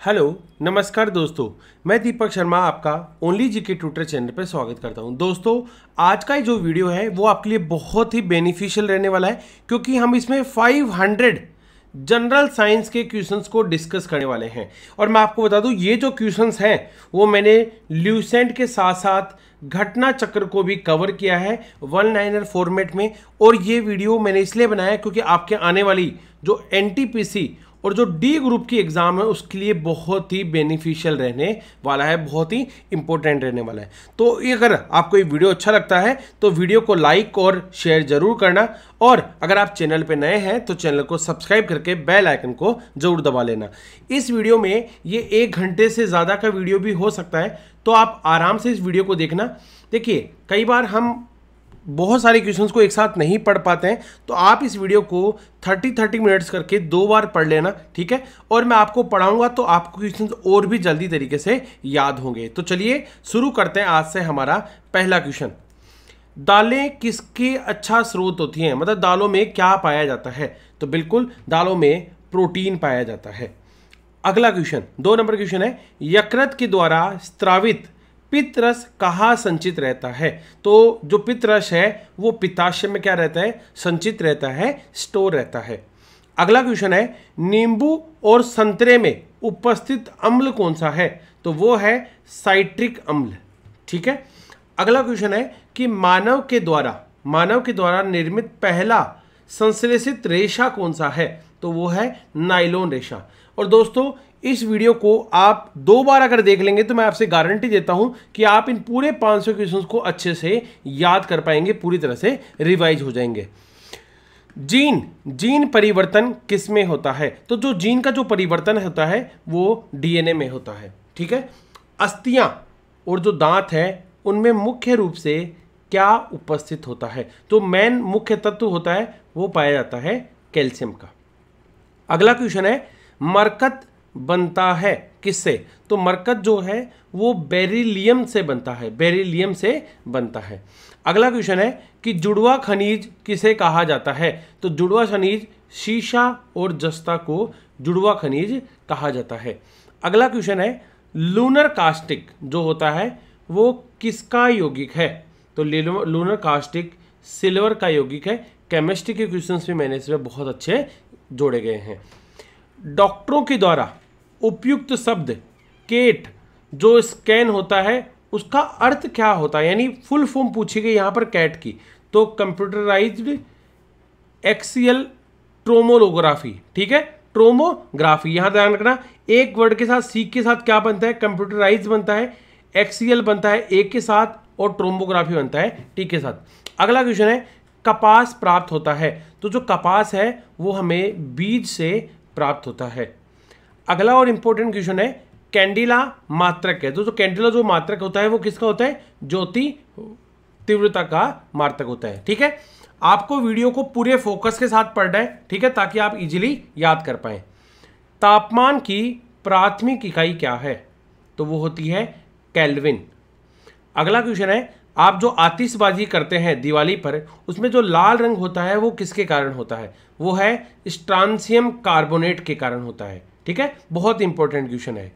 Hello नमस्कार दोस्तों, मैं दीपक शर्मा आपका ओनली जीके ट्यूटर चैनल पर स्वागत करता हूं। दोस्तों, आज का जो वीडियो है वो आपके लिए बहुत ही बेनिफिशियल रहने वाला है, क्योंकि हम इसमें 500 जनरल साइंस के क्वेश्चंस को डिस्कस करने वाले हैं। और मैं आपको बता दूं, ये जो क्वेश्चंस हैं वो मैंने ल्यूसेंट के साथ साथ घटना चक्र को भी कवर किया है वन लाइनर फॉर्मेट में। और ये वीडियो मैंने इसलिए बनाया क्योंकि आपके आने वाली जो एनटीपीसी और जो डी ग्रुप की एग्जाम है उसके लिए बहुत ही बेनिफिशियल रहने वाला है, बहुत ही इंपॉर्टेंट रहने वाला है। तो ये अगर आपको ये वीडियो अच्छा लगता है तो वीडियो को लाइक और शेयर जरूर करना, और अगर आप चैनल पे नए हैं तो चैनल को सब्सक्राइब करके बेल आइकन को जरूर दबा लेना। इस वीडियो में ये 1 घंटे से ज़्यादा का वीडियो भी हो सकता है, तो आप आराम से इस वीडियो को देखना। देखिए, कई बार हम बहुत सारे क्वेश्चंस को एक साथ नहीं पढ़ पाते हैं, तो आप इस वीडियो को 30 मिनट्स करके 2 बार पढ़ लेना, ठीक है। और मैं आपको पढ़ाऊंगा तो आपको क्वेश्चंस और भी जल्दी तरीके से याद होंगे। तो चलिए शुरू करते हैं आज से हमारा पहला क्वेश्चन। दालें किसके अच्छा स्रोत होती हैं, मतलब दालों में क्या पाया जाता है? तो बिल्कुल दालों में प्रोटीन पाया जाता है। अगला क्वेश्चन 2 नंबर क्वेश्चन है, यकृत के द्वारा स्त्रावित पित्तरस कहाँ संचित रहता है? तो जो पित्तरस है वो पित्ताशय में क्या रहता है? संचित रहता है, स्टोर रहता है। अगला क्वेश्चन है, नींबू और संतरे में उपस्थित अम्ल कौन सा है? तो वो है साइट्रिक अम्ल, ठीक है। अगला क्वेश्चन है कि मानव के द्वारा निर्मित पहला संश्लेषित रेशा कौन सा है? तो वो है नायलॉन रेशा। और दोस्तों, इस वीडियो को आप 2 बार अगर देख लेंगे तो मैं आपसे गारंटी देता हूं कि आप इन पूरे 500 क्वेश्चंस को अच्छे से याद कर पाएंगे, पूरी तरह से रिवाइज हो जाएंगे। जीन परिवर्तन किस में होता है? तो जो जीन का जो परिवर्तन होता है वो डीएनए में होता है, ठीक है। अस्थियां और जो दांत है उनमें मुख्य रूप से क्या उपस्थित होता है? तो मेन मुख्य तत्व होता है वो पाया जाता है कैल्शियम का। अगला क्वेश्चन है, मरकत बनता है किससे? तो मरकत जो है वो बेरिलियम से बनता है, अगला क्वेश्चन है कि जुड़वा खनिज किसे कहा जाता है? तो जुड़वा खनिज शीशा और जस्ता को जुड़वा खनिज कहा जाता है। अगला क्वेश्चन है, लूनर कास्टिक जो होता है वो किसका यौगिक है? तो लूनर कास्टिक सिल्वर का यौगिक है। केमिस्ट्री के क्वेश्चंस भी मैंने इसमें बहुत अच्छे जोड़े गए हैं। डॉक्टरों के द्वारा उपयुक्त शब्द केट जो स्कैन होता है उसका अर्थ क्या होता है? यानी फुल फॉर्म पूछी गई यहां पर कैट की, तो कंप्यूटराइज्ड एक्सियल ट्रोमोलोग्राफी, ठीक है, ट्रोमोग्राफी। यहां ध्यान रखना, एक वर्ड के साथ सी के साथ क्या बनता है? कंप्यूटराइज बनता है, एक्सियल बनता है ए के साथ, और ट्रोमोग्राफी बनता है टी के साथ। अगला क्वेश्चन है, कपास प्राप्त होता है? तो जो कपास है वो हमें बीज से प्राप्त होता है। अगला और इंपॉर्टेंट क्वेश्चन है, कैंडिला मात्रक है? तो जो कैंडिला जो मात्रक होता है वो किसका होता है? ज्योति तीव्रता का मात्रक होता है, ठीक है। आपको वीडियो को पूरे फोकस के साथ पढ़ना है, ठीक है, ताकि आप इजीली याद कर पाए। तापमान की प्राथमिक इकाई क्या है? तो वो होती है केल्विन। अगला क्वेश्चन है, आप जो आतिशबाजी करते हैं दिवाली पर उसमें जो लाल रंग होता है वो किसके कारण होता है? वो है स्ट्रांसियम कार्बोनेट के कारण होता है, ठीक है। बहुत इंपॉर्टेंट क्वेश्चन है।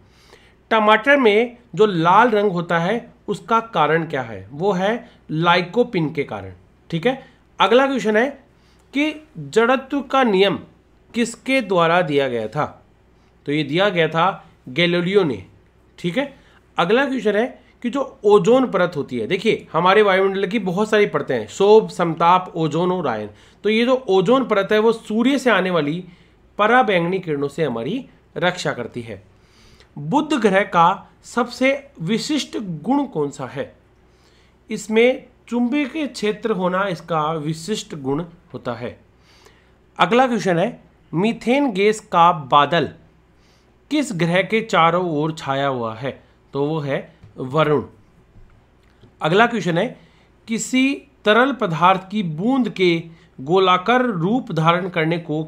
टमाटर में जो लाल रंग होता है उसका कारण क्या है? वो है लाइकोपिन के कारण, ठीक है। अगला क्वेश्चन है कि जड़त्व का नियम किसके द्वारा दिया गया था? तो ये दिया गया था गैलीलियो ने, ठीक है। अगला क्वेश्चन है कि जो ओजोन परत होती है, देखिए हमारे वायुमंडल की बहुत सारी परतें हैं, शोभ, समताप, ओजोन और आयन। तो ये जो ओजोन परत है वो सूर्य से आने वाली पराबैंगनी किरणों से हमारी रक्षा करती है। बुध ग्रह का सबसे विशिष्ट गुण कौन सा है? इसमें चुंबकीय क्षेत्र होना इसका विशिष्ट गुण होता है। अगला क्वेश्चन है, मीथेन गैस का बादल किस ग्रह के चारों ओर छाया हुआ है? तो वो है वरुण। अगला क्वेश्चन है, किसी तरल पदार्थ की बूंद के गोलाकार रूप धारण करने को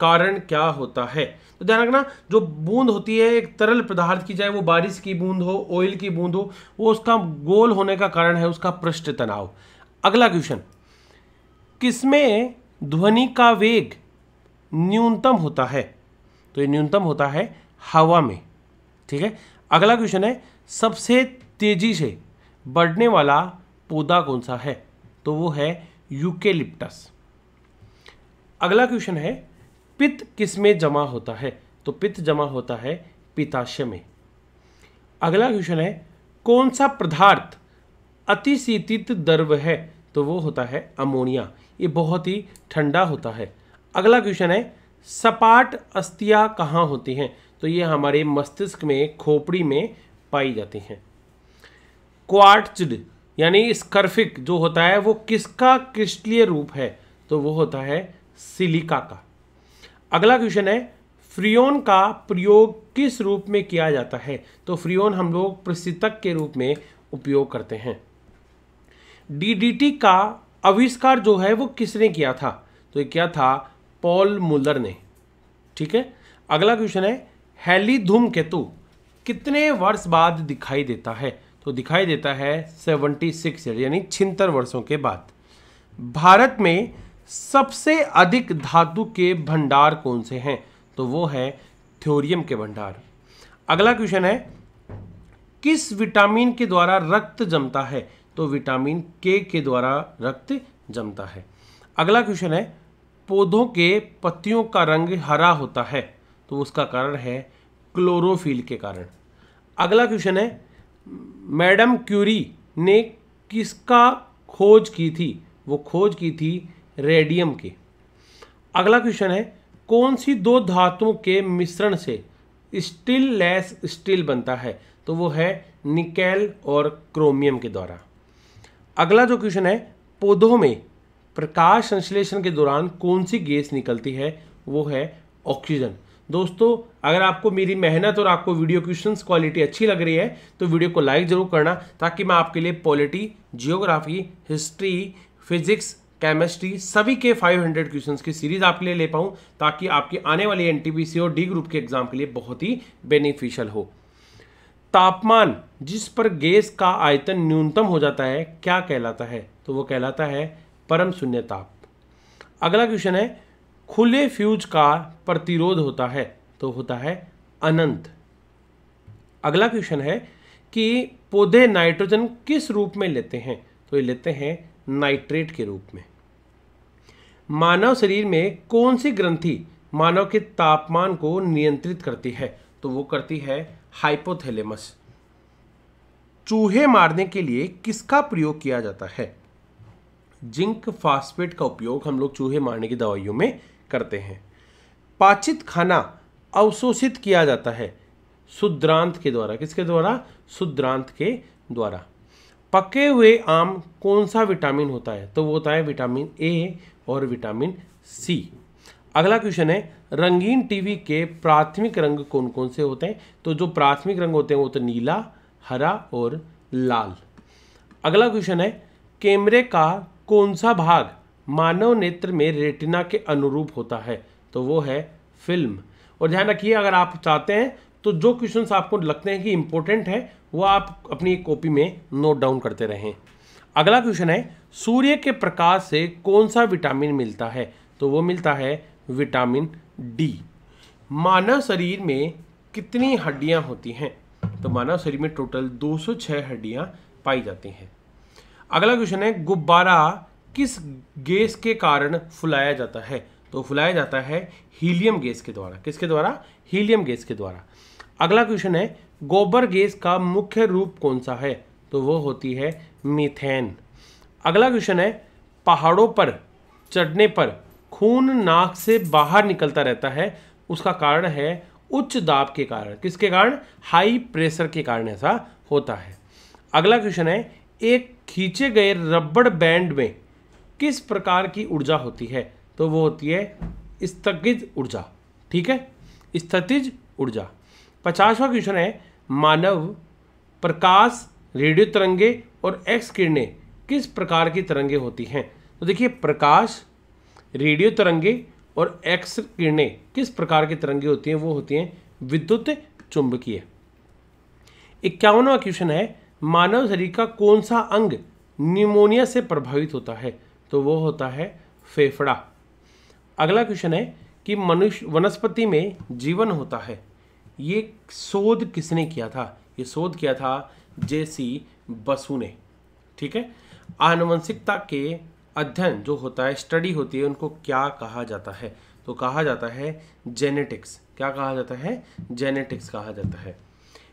कारण क्या होता है? तो ध्यान रखना, जो बूंद होती है एक तरल पदार्थ की, चाहे वो बारिश की बूंद हो, ऑयल की बूंद हो, वो उसका गोल होने का कारण है उसका पृष्ठ तनाव। अगला क्वेश्चन, किसमें ध्वनि का वेग न्यूनतम होता है? तो ये न्यूनतम होता है हवा में। ठीक है, अगला क्वेश्चन है सबसे तेजी से बढ़ने वाला पौधा कौन सा है? तो वो है यूकेलिप्टस। अगला क्वेश्चन है पित्त किस में जमा होता है? तो पित्त जमा होता है पित्ताशय में। अगला क्वेश्चन है कौन सा पदार्थ अतिशीतित द्रव है? तो वो होता है अमोनिया। ये बहुत ही ठंडा होता है। अगला क्वेश्चन है सपाट अस्थियां कहाँ होती हैं? तो ये हमारे मस्तिष्क में, खोपड़ी में पाई जाती हैं। क्वार्ट्ज्ड यानी स्कर्फिक जो होता है वो किसका क्रिस्टलीय रूप है? तो वो होता है सिलिका का। अगला क्वेश्चन है फ्रियोन का प्रयोग किस रूप में किया जाता है? तो फ्रियोन हम लोग प्रशीतक के रूप में उपयोग करते हैं। डीडीटी का आविष्कार जो है वो किसने किया था? तो ये क्या था? पॉल मुलर ने। ठीक है, अगला क्वेश्चन है हैली धूमकेतु कितने वर्ष बाद दिखाई देता है? तो दिखाई देता है 76 यानी 76 वर्षों के बाद। भारत में सबसे अधिक धातु के भंडार कौन से हैं? तो वो है थोरियम के भंडार। अगला क्वेश्चन है किस विटामिन के द्वारा रक्त जमता है? तो विटामिन के द्वारा रक्त जमता है। अगला क्वेश्चन है पौधों के पत्तियों का रंग हरा होता है? तो उसका कारण है क्लोरोफिल के कारण। अगला क्वेश्चन है मैडम क्यूरी ने किसका खोज की थी? वो खोज की थी रेडियम की। अगला क्वेश्चन है कौन सी दो धातुओं के मिश्रण से स्टील लेस स्टील बनता है? तो वो है निकेल और क्रोमियम के द्वारा। अगला जो क्वेश्चन है पौधों में प्रकाश संश्लेषण के दौरान कौन सी गैस निकलती है? वो है ऑक्सीजन। दोस्तों अगर आपको मेरी मेहनत और आपको वीडियो क्वेश्चंस क्वालिटी अच्छी लग रही है तो वीडियो को लाइक जरूर करना, ताकि मैं आपके लिए polity, geography, history, physics, chemistry सभी के 500 क्वेश्चंस की सीरीज आपके लिए ले पाऊँ, ताकि आपकी आने वाली एनटीपीसी और डी ग्रुप के एग्जाम के लिए बहुत ही बेनिफिशियल हो। तापमान जिस पर गैस का आयतन न्यूनतम हो जाता है क्या कहलाता है? तो वो कहलाता है परम शून्य ताप। अगला क्वेश्चन है खुले फ्यूज का प्रतिरोध होता है? तो होता है अनंत। अगला क्वेश्चन है कि पौधे नाइट्रोजन किस रूप में लेते हैं? तो ये लेते हैं नाइट्रेट के रूप में। मानव शरीर में कौन सी ग्रंथि मानव के तापमान को नियंत्रित करती है? तो वो करती है हाइपोथैलेमस। चूहे मारने के लिए किसका प्रयोग किया जाता है? जिंक फास्फेट का उपयोग हम लोग चूहे मारने की दवाइयों में करते हैं। पाचित खाना अवशोषित किया जाता है शुद्रांत के द्वारा। किसके द्वारा? शुद्रांत के द्वारा। पके हुए आम कौन सा विटामिन होता है? तो वो होता है विटामिन ए और विटामिन सी। अगला क्वेश्चन है रंगीन टीवी के प्राथमिक रंग कौन कौन से होते हैं? तो जो प्राथमिक रंग होते हैं वो तो नीला, हरा और लाल। अगला क्वेश्चन है कैमरे का कौन सा भाग मानव नेत्र में रेटिना के अनुरूप होता है? तो वो है फिल्म। और ध्यान रखिए अगर आप चाहते हैं तो जो क्वेश्चंस आपको लगते हैं कि इंपॉर्टेंट है वो आप अपनी कॉपी में नोट डाउन करते रहें। अगला क्वेश्चन है सूर्य के प्रकाश से कौन सा विटामिन मिलता है? तो वो मिलता है विटामिन डी। मानव शरीर में कितनी हड्डियां होती हैं? तो मानव शरीर में टोटल 206 हड्डियां पाई जाती हैं। अगला क्वेश्चन है गुब्बारा किस गैस के कारण फुलाया जाता है? तो फुलाया जाता है हीलियम गैस के द्वारा। किसके द्वारा? हीलियम गैस के द्वारा। अगला क्वेश्चन है गोबर गैस का मुख्य रूप कौन सा है? तो वो होती है मीथेन। अगला क्वेश्चन है पहाड़ों पर चढ़ने पर खून नाक से बाहर निकलता रहता है, उसका कारण है उच्च दाब के कारण। किसके कारण? हाई प्रेशर के कारण ऐसा होता है। अगला क्वेश्चन है एक खींचे गए रबड़ बैंड में किस प्रकार की ऊर्जा होती है? तो वो होती है स्थगित ऊर्जा। ठीक है, स्थितिज ऊर्जा। 50वां क्वेश्चन है मानव प्रकाश, रेडियो तरंगे और एक्स किरणें किस प्रकार की तरंगे होती हैं? तो देखिए प्रकाश, रेडियो तरंगे और एक्स किरणें किस प्रकार की तरंगे होती हैं? वो होती हैं विद्युत चुंबकीय। 51वां क्वेश्चन है मानव शरीर का कौन सा अंग निमोनिया से प्रभावित होता है? तो वो होता है फेफड़ा। अगला क्वेश्चन है कि मनुष्य वनस्पति में जीवन होता है ये शोध किसने किया था? ये शोध किया था जेसी बसु ने। ठीक है। आनुवंशिकता के अध्ययन जो होता है, स्टडी होती है, उनको क्या कहा जाता है? तो कहा जाता है जेनेटिक्स। क्या कहा जाता है? जेनेटिक्स कहा जाता है।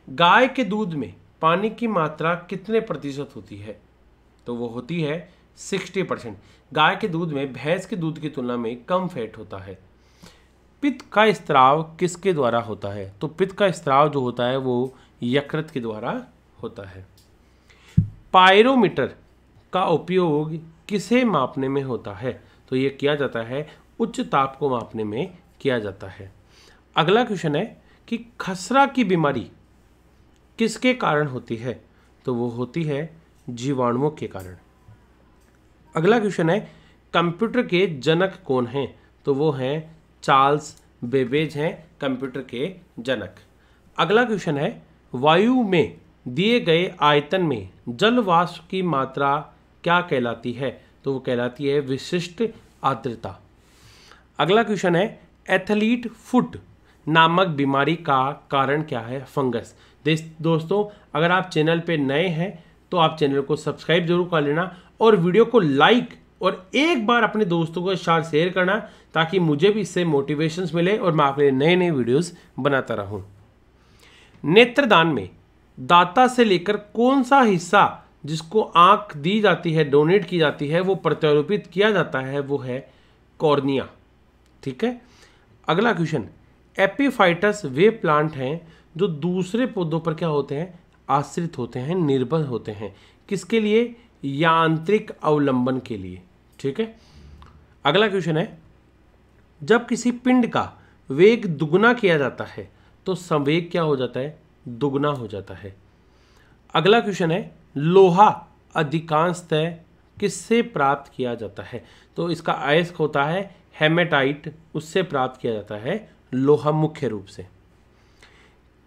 गाय के दूध में पानी की मात्रा कितने प्रतिशत होती है? तो वो होती है 60%। गाय के दूध में भैंस के दूध की तुलना में कम फैट होता है। पित्त का स्त्राव किसके द्वारा होता है? तो पित्त का स्त्राव जो होता है वो यकृत के द्वारा होता है। पायरोमीटर का उपयोग किसे मापने में होता है? तो ये किया जाता है उच्च ताप को मापने में किया जाता है। अगला क्वेश्चन है कि खसरा की बीमारी किसके कारण होती है? तो वो होती है जीवाणुओं के कारण। अगला क्वेश्चन है कंप्यूटर के जनक कौन हैं? तो वो हैं चार्ल्स बेबेज हैं कंप्यूटर के जनक। अगला क्वेश्चन है वायु में दिए गए आयतन में जल वाष्प की मात्रा क्या कहलाती है? तो वो कहलाती है विशिष्ट आर्द्रता। अगला क्वेश्चन है एथलीट फुट नामक बीमारी का कारण क्या है? फंगस। दोस्तों, अगर आप चैनल पे नए हैं तो आप चैनल को सब्सक्राइब जरूर कर लेना और वीडियो को लाइक और एक बार अपने दोस्तों के साथ शेयर करना, ताकि मुझे भी इससे मोटिवेशंस मिले और मैं आपके लिए नए नए वीडियोस बनाता रहूं। नेत्रदान में दाता से लेकर कौन सा हिस्सा जिसको आंख दी जाती है, डोनेट की जाती है, वो प्रत्यारोपित किया जाता है? वो है कॉर्निया। ठीक है। अगला क्वेश्चन, एपीफाइटस वे प्लांट हैं जो दूसरे पौधों पर क्या होते हैं? आश्रित होते हैं, निर्भर होते हैं। किसके लिए? यांत्रिक अवलंबन के लिए। ठीक है। अगला क्वेश्चन है जब किसी पिंड का वेग दुगना किया जाता है तो संवेग क्या हो जाता है? दुगना हो जाता है। अगला क्वेश्चन है लोहा अधिकांशतः किससे प्राप्त किया जाता है? तो इसका अयस्क होता है हेमेटाइट, उससे प्राप्त किया जाता है लोहा मुख्य रूप से।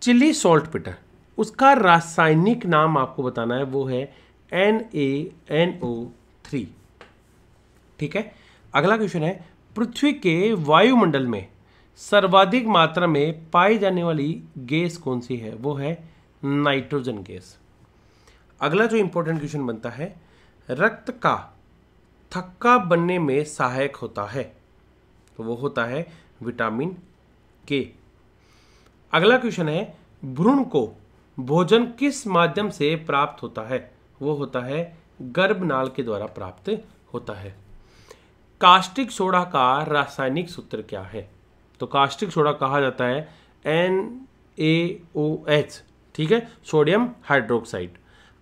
चिली सॉल्ट पीटर, उसका रासायनिक नाम आपको बताना है, वो है NaNO3। ठीक है। अगला क्वेश्चन है पृथ्वी के वायुमंडल में सर्वाधिक मात्रा में पाई जाने वाली गैस कौन सी है? वो है नाइट्रोजन गैस। अगला जो इंपॉर्टेंट क्वेश्चन बनता है रक्त का थक्का बनने में सहायक होता है, तो वो होता है विटामिन के। अगला क्वेश्चन है भ्रूण को भोजन किस माध्यम से प्राप्त होता है? वो होता है गर्भनाल के द्वारा प्राप्त होता है। कास्टिक सोडा का रासायनिक सूत्र क्या है? तो कास्टिक सोडा कहा जाता है NaOH। ठीक है, सोडियम हाइड्रोक्साइड।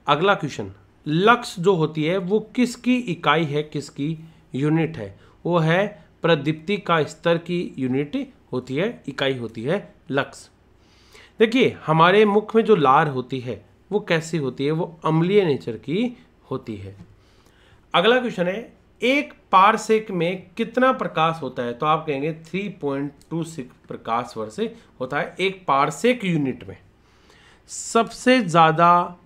अगला क्वेश्चन, लक्स जो होती है वो किसकी इकाई है, किसकी यूनिट है? वो है प्रदीप्ति का स्तर की यूनिट होती है, इकाई होती है लक्स। देखिए हमारे मुख में जो लार होती है वो कैसी होती है? वो अम्लीय नेचर की होती है। अगला क्वेश्चन है एक पारसेक में कितना प्रकाश होता है? तो आप कहेंगे 3.26 प्रकाश वर्ष होता है एक पारसेक यूनिट में। सबसे ज़्यादा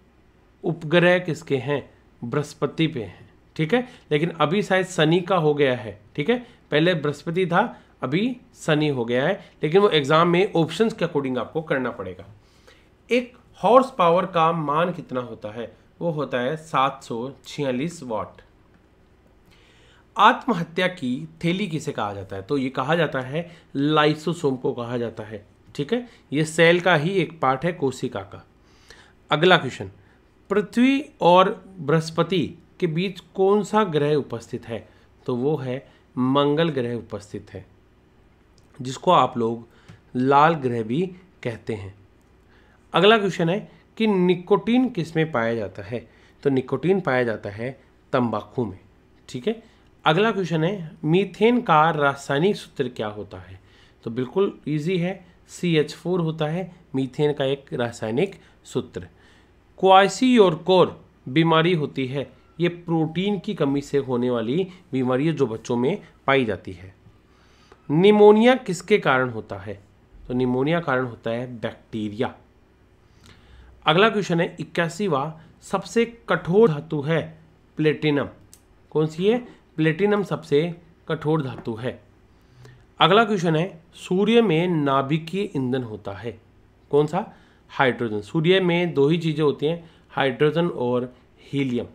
उपग्रह किसके हैं? बृहस्पति पे हैं। ठीक है, लेकिन अभी शायद शनि का हो गया है। ठीक है, पहले बृहस्पति था, अभी शनि हो गया है, लेकिन वो एग्जाम में ऑप्शंस के अकॉर्डिंग आपको करना पड़ेगा। एक हॉर्स पावर का मान कितना होता है? वो होता है 746 वाट। आत्महत्या की थैली किसे कहा जाता है? तो ये कहा जाता है लाइसोसोम को कहा जाता है। ठीक है, ये सेल का ही एक पार्ट है, कोशिका का। अगला क्वेश्चन, पृथ्वी और बृहस्पति के बीच कौन सा ग्रह उपस्थित है? तो वो है मंगल ग्रह उपस्थित है, जिसको आप लोग लाल ग्रह भी कहते हैं। अगला क्वेश्चन है कि निकोटीन किस में पाया जाता है? तो निकोटीन पाया जाता है तंबाकू में। ठीक है। अगला क्वेश्चन है मीथेन का रासायनिक सूत्र क्या होता है? तो बिल्कुल इजी है, CH4 होता है मीथेन का एक रासायनिक सूत्र। क्वाशियोरकोर बीमारी होती है, ये प्रोटीन की कमी से होने वाली बीमारी है जो बच्चों में पाई जाती है। निमोनिया किसके कारण होता है? तो निमोनिया कारण होता है बैक्टीरिया। अगला क्वेश्चन है 81वां, सबसे कठोर धातु है प्लेटिनम। कौन सी है? प्लेटिनम सबसे कठोर धातु है। अगला क्वेश्चन है सूर्य में नाभिकीय ईंधन होता है, कौन सा? हाइड्रोजन। सूर्य में दो ही चीज़ें होती हैं, हाइड्रोजन और हीलियम।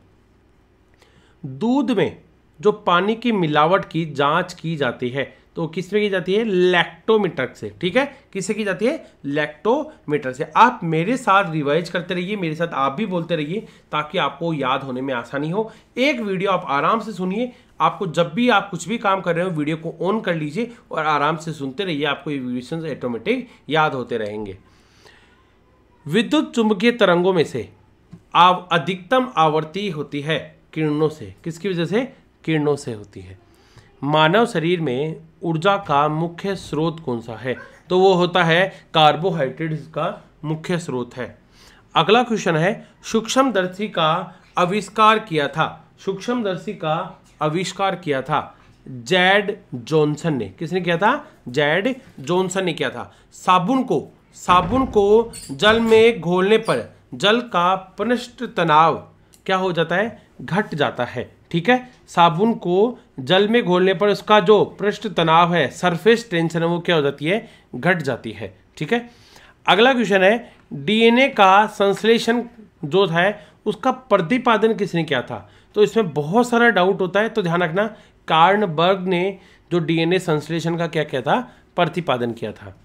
दूध में जो पानी की मिलावट की जांच की जाती है तो किसमें की जाती है? लैक्टोमीटर से। ठीक है, किससे की जाती है? लैक्टोमीटर से। आप मेरे साथ रिवाइज करते रहिए, मेरे साथ आप भी बोलते रहिए ताकि आपको याद होने में आसानी हो। एक वीडियो आप आराम से सुनिए, आपको जब भी आप कुछ भी काम कर रहे हो वीडियो को ऑन कर लीजिए और आराम से सुनते रहिए, आपको ये वीडियो ऑटोमेटिक याद होते रहेंगे। विद्युत चुंबकीय तरंगों में से अधिकतम आवृत्ति होती है किरणों से। किसकी वजह से? किरणों से होती है। मानव शरीर में ऊर्जा का मुख्य स्रोत कौन सा है? तो वो होता है कार्बोहाइड्रेट्स का मुख्य स्रोत है। अगला क्वेश्चन है, सूक्ष्मदर्शी का आविष्कार किया था। सूक्ष्मदर्शी का आविष्कार किया था जैड जॉनसन ने। किसने किया था? जैड जॉनसन ने किया था। साबुन को जल में घोलने पर जल का पृष्ठ तनाव क्या हो जाता है? घट जाता है। ठीक है, साबुन को जल में घोलने पर उसका जो पृष्ठ तनाव है, सरफेस टेंशन है, वो क्या हो जाती है? घट जाती है। ठीक है, अगला क्वेश्चन है, डीएनए का संश्लेषण जो है उसका प्रतिपादन किसने किया था? तो इसमें बहुत सारा डाउट होता है, तो ध्यान रखना, कार्ल बर्ग ने जो डीएनए संश्लेषण का क्या किया था? प्रतिपादन किया था।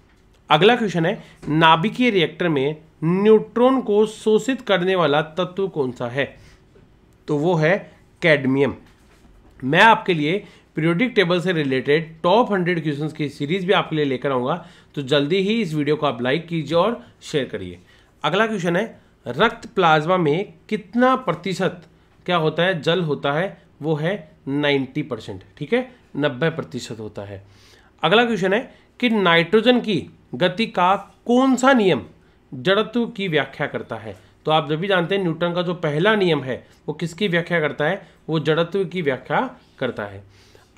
अगला क्वेश्चन है, नाभिकीय रिएक्टर में न्यूट्रॉन को शोषित करने वाला तत्व कौन सा है? तो वो है कैडमियम। मैं आपके लिए पीरियोडिक टेबल से रिलेटेड टॉप 100 क्वेश्चंस की सीरीज भी आपके लिए लेकर आऊंगा, तो जल्दी ही इस वीडियो को आप लाइक कीजिए और शेयर करिए। अगला क्वेश्चन है, रक्त प्लाज्मा में कितना प्रतिशत क्या होता है? जल होता है, वो है 90%। ठीक है, 90% होता है। अगला क्वेश्चन है कि नाइट्रोजन की गति का कौन सा नियम जड़त्व की व्याख्या करता है? तो आप जब भी जानते हैं न्यूटन का जो पहला नियम है वो किसकी व्याख्या करता है? वो जड़त्व की व्याख्या करता है।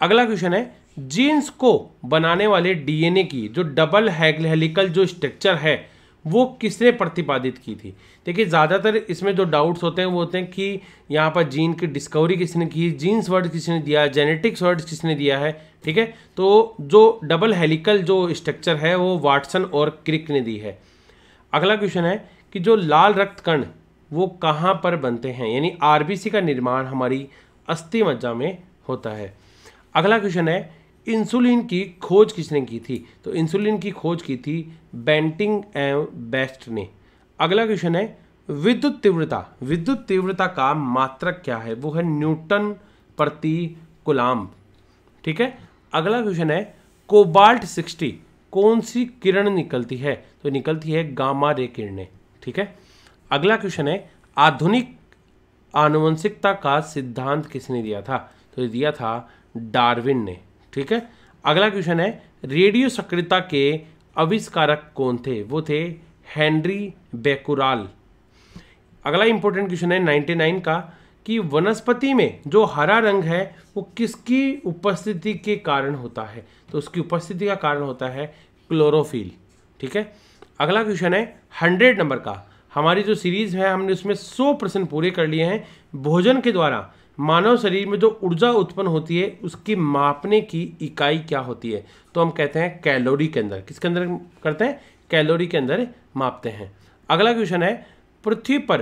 अगला क्वेश्चन है, जीन्स को बनाने वाले डीएनए की जो डबल हेलिकल जो स्ट्रक्चर है वो किसने प्रतिपादित की थी? देखिए, ज़्यादातर इसमें जो डाउट्स होते हैं वो होते हैं कि यहाँ पर जीन की डिस्कवरी किसने की, जीन्स वर्ड किसने दिया, जेनेटिक्स वर्ड किसने दिया है। ठीक है, तो जो डबल हेलिकल जो स्ट्रक्चर है वो वाटसन और क्रिक ने दी है। अगला क्वेश्चन है कि जो लाल रक्त कण वो कहाँ पर बनते हैं? यानी आरबीसी का निर्माण हमारी अस्थि मज्जा में होता है। अगला क्वेश्चन है, इंसुलिन की खोज किसने की थी? तो इंसुलिन की खोज की थी बेंटिंग एवं बेस्ट ने। अगला क्वेश्चन है, विद्युत तीव्रता का मात्रक क्या है? वो है न्यूटन प्रति कूलम्ब। ठीक है, अगला क्वेश्चन है, कोबाल्ट 60 कौन सी किरण निकलती है? तो निकलती है गामा रे किरणें। ठीक है, अगला क्वेश्चन है, आधुनिक आनुवंशिकता का सिद्धांत किसने दिया था? तो ये दिया था डार्विन ने। ठीक है, अगला क्वेश्चन है, रेडियो सक्रियता के आविष्कारक कौन थे? वो थे हेनरी बेकुराल। अगला इंपॉर्टेंट क्वेश्चन है 99 का कि वनस्पति में जो हरा रंग है वो किसकी उपस्थिति के कारण होता है? तो उसकी उपस्थिति का कारण होता है क्लोरोफिल। ठीक है, अगला क्वेश्चन है 100 नंबर का। हमारी जो सीरीज है हमने उसमें 100 प्रश्न पूरे कर लिए हैं। भोजन के द्वारा मानव शरीर में जो ऊर्जा उत्पन्न होती है उसकी मापने की इकाई क्या होती है? तो हम कहते हैं कैलोरी के अंदर। किसके अंदर करते हैं? कैलोरी के अंदर मापते हैं। अगला क्वेश्चन है, पृथ्वी पर